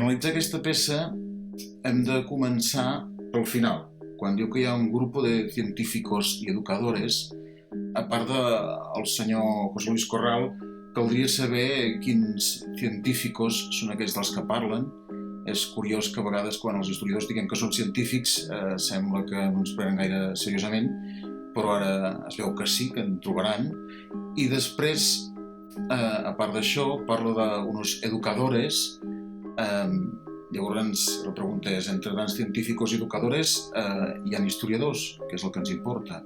analitzar aquesta peça hem de començar pel final, quan diu que hi ha un grup de científicos y educadores. A part del senyor José Luis Corral, caldria saber quins científicos són aquells dels que parlen. És curiós que a vegades quan els historiadors diguen que són científics sembla que no ens prenen gaire seriosament, però ara es veu que sí, que en trobaran. I després, a part d'això, parla d'uns educadores. Llavors la pregunta és, entre grans científicos i educadores hi ha historiadors, que és el que ens importa.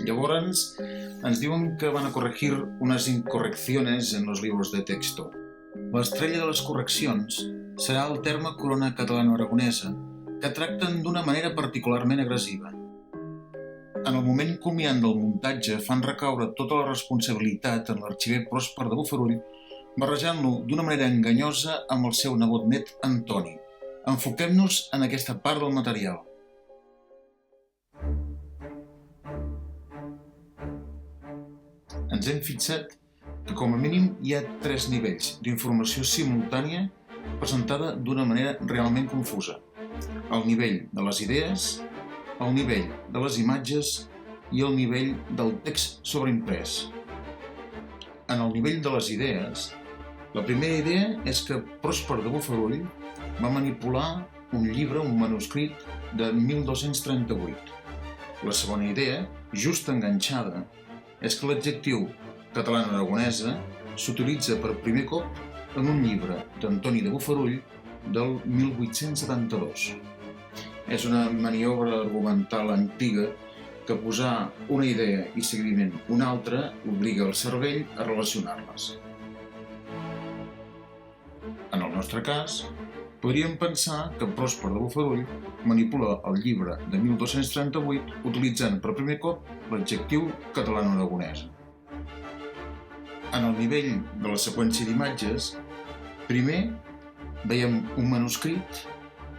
Llavors ens diuen que van a corregir unas incorrecciones en los libros de texto. L'estrella de les correccions serà el terme corona catalano-aragonesa, que tracten d'una manera particularment agressiva. En el moment culminant del muntatge fan recaure tota la responsabilitat en l'arxiver Pròsper de Bofarull, barrejant-lo d'una manera enganyosa amb el seu nebot net Antoni. Enfoquem-nos en aquesta part del material. Ens hem fixat que com a mínim hi ha 3 nivells d'informació simultània presentada d'una manera realment confusa. El nivell de les idees, el nivell de les imatges i el nivell del text sobreimprès. En el nivell de les idees, la primera idea és que Pròsper de Bofarull va manipular un llibre, un manuscrit de 1238. La segona idea, just enganxada, és que l'adjectiu catalano-aragonesa s'utilitza per primer cop en un llibre d'Antoni de Bofarull del 1872. És una maniobra argumental antiga que posar una idea i seguidament una altra obliga el cervell a relacionar-les. En el nostre cas, podríem pensar que Pròsper de Bofarull manipula el llibre de 1238 utilitzant per primer cop l'adjectiu catalano-aragonesa. En el nivell de la seqüència d'imatges, primer veiem un manuscrit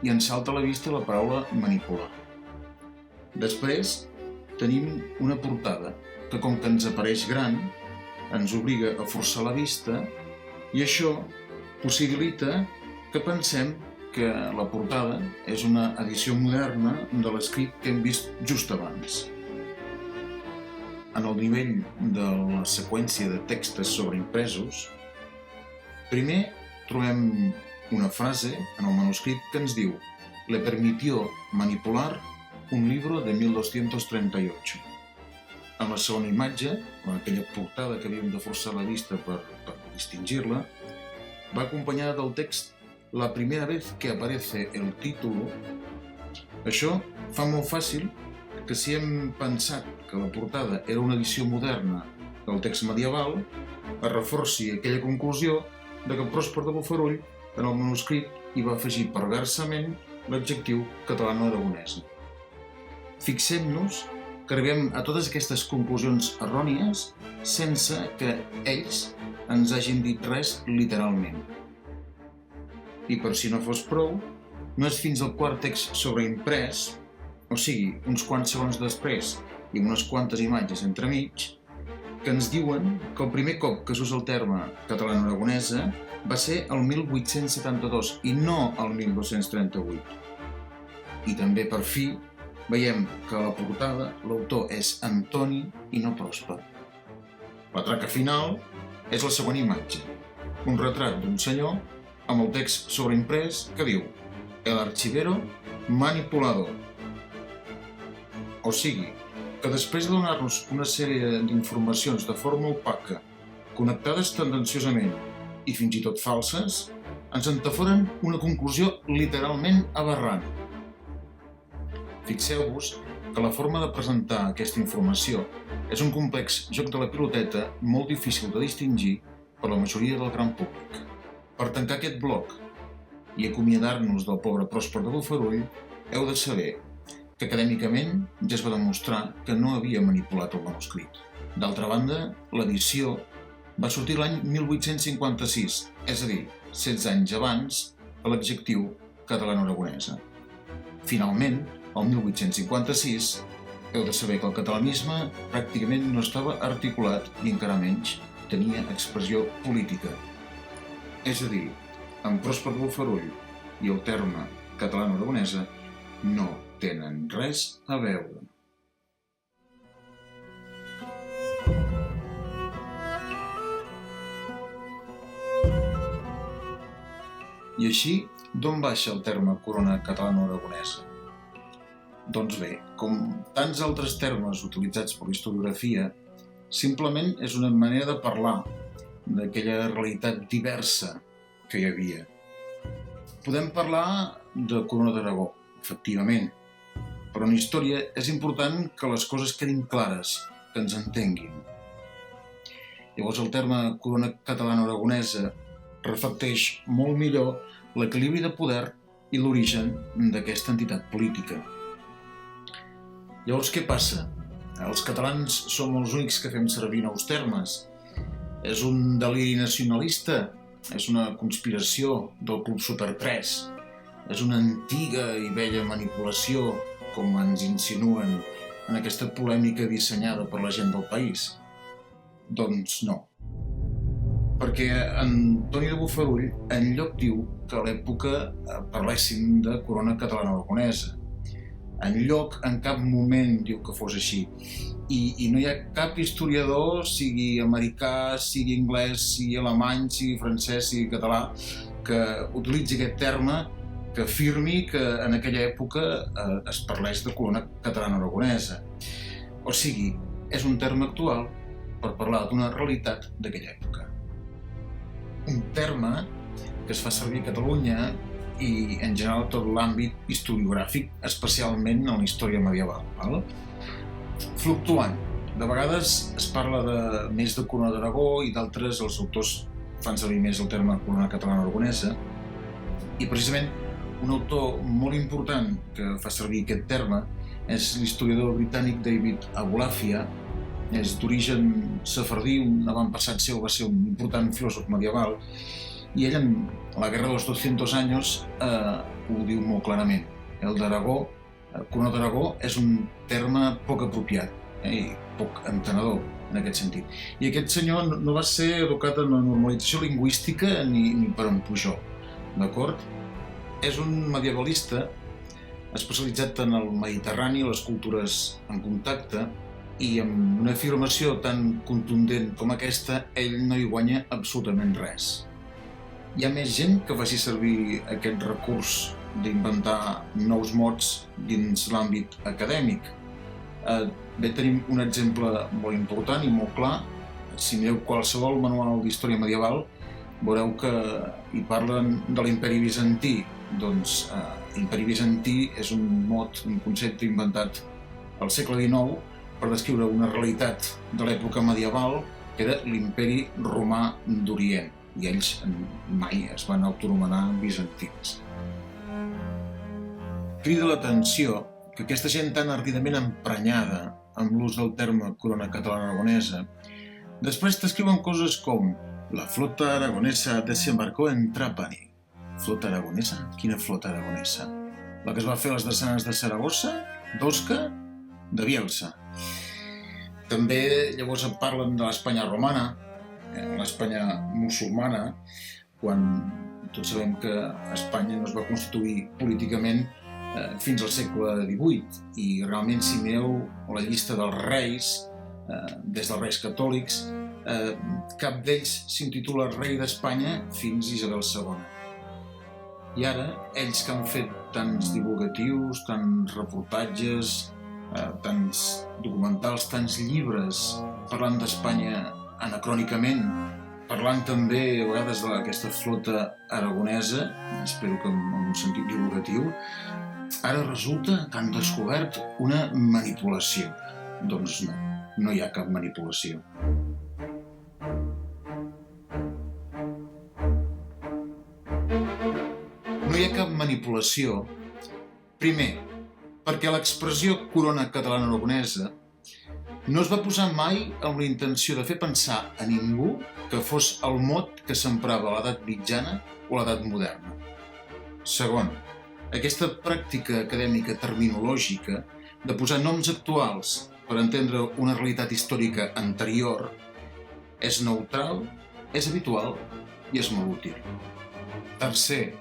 i ens salta a la vista la paraula manipular. Després tenim una portada que, com que ens apareix gran, ens obliga a forçar la vista i això possibilita que pensem que la portada és una edició moderna de l'escrit que hem vist just abans. En el nivell de la seqüència de textos sobreimpresos, primer trobem una frase en el manuscrit que ens diu «Le permitió manipular un libro de 1238». En la segona imatge, en aquella portada que havíem de forçar la vista per distingir-la, va acompanyada del text «La primera vez que aparece el título». Això fa molt fàcil que si hem pensat que la portada era una edició moderna del text medieval, es reforci aquella conclusió de que Pròsper de Bofarull en el manuscrit hi va afegir perversament l'adjectiu catalano-aragonès. Fixem-nos que arribem a totes aquestes conclusions errònies sense que ells ens hagin dit res literalment. I per si no fos prou, no és fins al quart text sobreimprès, o sigui, uns quants segons després i unes quantes imatges entremig, que ens diuen que el primer cop que s'usa el terme catalano-aragonesa va ser el 1872 i no el 1238. I també, per fi, veiem que a la portada l'autor és Antoni i no Pròsper. La traca final és la següent imatge, un retrat d'un senyor amb el text sobreimprès que diu «El archivero manipulador». O sigui, que després de donar-nos una sèrie d'informacions de forma opaca, connectades tendenciosament i fins i tot falses, ens entaforen una conclusió literalment aberrant. Fixeu-vos que la forma de presentar aquesta informació és un complex joc de la piloteta molt difícil de distingir per la majoria del gran públic. Per tancar aquest bloc i acomiadar-nos del pobre Pròsper de Bofarull, heu de saber que acadèmicament ja es va demostrar que no havia manipulat el manuscrit. D'altra banda, l'edició va sortir l'any 1856, és a dir, 16 anys abans de l'adjectiu catalano-aragonesa. Finalment, el 1856, heu de saber que el catalanisme pràcticament no estava articulat i encara menys tenia expressió política. És a dir, en Pròsper de Bofarull i el terme catalano-aragonesa no tenen res a veure. I així, d'on baixa el terme corona catalano-aragonesa? Doncs bé, com tants altres termes utilitzats per la historiografia, simplement és una manera de parlar d'aquella realitat diversa que hi havia. Podem parlar de corona d'Aragó, efectivament, però en història és important que les coses quedin clares, que ens entenguin. Llavors el terme corona catalano-aragonesa reflecteix molt millor l'equilibri de poder i l'origen d'aquesta entitat política. Llavors, què passa? Els catalans som els únics que fem servir nous termes. És un deliri nacionalista? És una conspiració del Club Super 3? És una antiga i vella manipulació, com ens insinuen en aquesta polèmica dissenyada per la gent del país? Doncs no. Perquè Antoni de Bofarull enlloc diu que a l'època parléssim de corona catalano-aragonesa. Enlloc en cap moment diu que fos així. I no hi ha cap historiador, sigui americà, sigui anglès, sigui alemany, sigui francès, sigui català, que utilitzi aquest terme, que afirmi que en aquella època es parlés de corona catalano-aragonesa. O sigui, és un terme actual per parlar d'una realitat d'aquella època. Un terme que es fa servir a Catalunya i en general tot l'àmbit historiogràfic, especialment en la història medieval. Fluctuant. De vegades es parla més de corona d'Aragó i d'altres els autors fan servir més el terme corona catalano-aragonesa. I precisament un autor molt important que fa servir aquest terme és l'historiador britànic David Abulafia. És d'origen sefardí, un avantpassat seu va ser un important filòsof medieval, i ell en la Guerra dels 200 anys ho diu molt clarament. El d'Aragó, corona d'Aragó, és un terme poc apropiat i poc entenedor en aquest sentit. I aquest senyor no va ser educat en la normalització lingüística ni per en Pujol, d'acord? És un medievalista especialitzat en el Mediterrani, les cultures en contacte, i amb una afirmació tan contundent com aquesta, ell no hi guanya absolutament res. Hi ha més gent que faci servir aquest recurs d'inventar nous mots dins l'àmbit acadèmic. Bé, tenim un exemple molt important i molt clar. Si mireu qualsevol manual d'història medieval, veureu que hi parlen de l'imperi bizantí. Doncs l'imperi bizantí és un mot, un concepte inventat al segle XIX per descriure una realitat de l'època medieval que era l'imperi romà d'Orient, i ells mai es van autoanomenar bizantins. Crida l'atenció que aquesta gent tan ardidament emprenyada amb l'ús del terme corona catalana-aragonesa després t'escriuen coses com la flota aragonesa desembarcó en Trapani. Flota aragonesa? Quina flota aragonesa? La que es va fer a les drassanes de Saragossa? d'Osca? De Bielsa. També llavors en parlen de l'Espanya romana, l'Espanya musulmana, quan tots sabem que Espanya no es va constituir políticament fins al segle XVIII, i realment si mireu la llista dels reis, des dels reis catòlics, cap d'ells s'intitula rei d'Espanya fins a Isabel II. I ara, ells que han fet tants divulgatius, tants reportatges, tants documentals, tants llibres parlant d'Espanya anacrònicament, parlant també a vegades d'aquesta flota aragonesa, espero que en un sentit divulgatiu, ara resulta que han descobert una manipulació. Doncs no, no hi ha cap manipulació. No hi ha cap manipulació, primer, perquè l'expressió corona catalana-aragonesa no es va posar mai amb la intenció de fer pensar a ningú que fos el mot que s'emprava a l'edat mitjana o a l'edat moderna. Segon, aquesta pràctica acadèmica terminològica de posar noms actuals per entendre una realitat històrica anterior és neutral, és habitual i és molt útil. Tercer,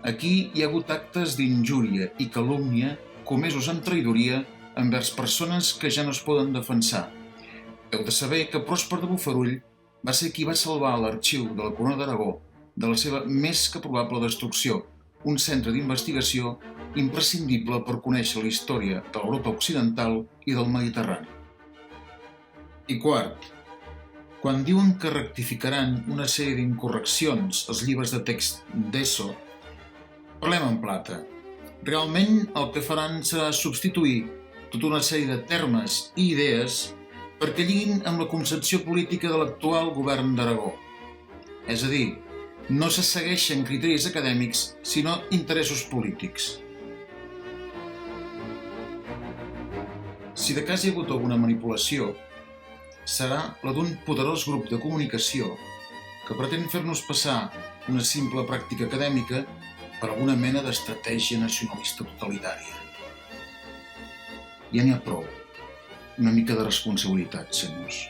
aquí hi ha hagut actes d'injúria i calúmnia comesos amb traïdoria envers persones que ja no es poden defensar. Heu de saber que Pròsper de Bofarull va ser qui va salvar l'arxiu de la Corona d'Aragó de la seva més que probable destrucció, un centre d'investigació imprescindible per conèixer la història de l'Europa occidental i del Mediterrani. I quart, quan diuen que rectificaran una sèrie d'incorreccions als llibres de text d'ESO, parlem en plata. Realment el que faran serà substituir tota una sèrie de termes i idees perquè lliguin amb la concepció política de l'actual govern d'Aragó. És a dir, no se segueixen criteris acadèmics, sinó interessos polítics. Si de cas hi ha hagut alguna manipulació, serà la d'un poderós grup de comunicació que pretén fer-nos passar una simple pràctica acadèmica per alguna mena d'estratègia nacionalista totalitària. Ja n'hi ha prou. Una mica de responsabilitat, senyors.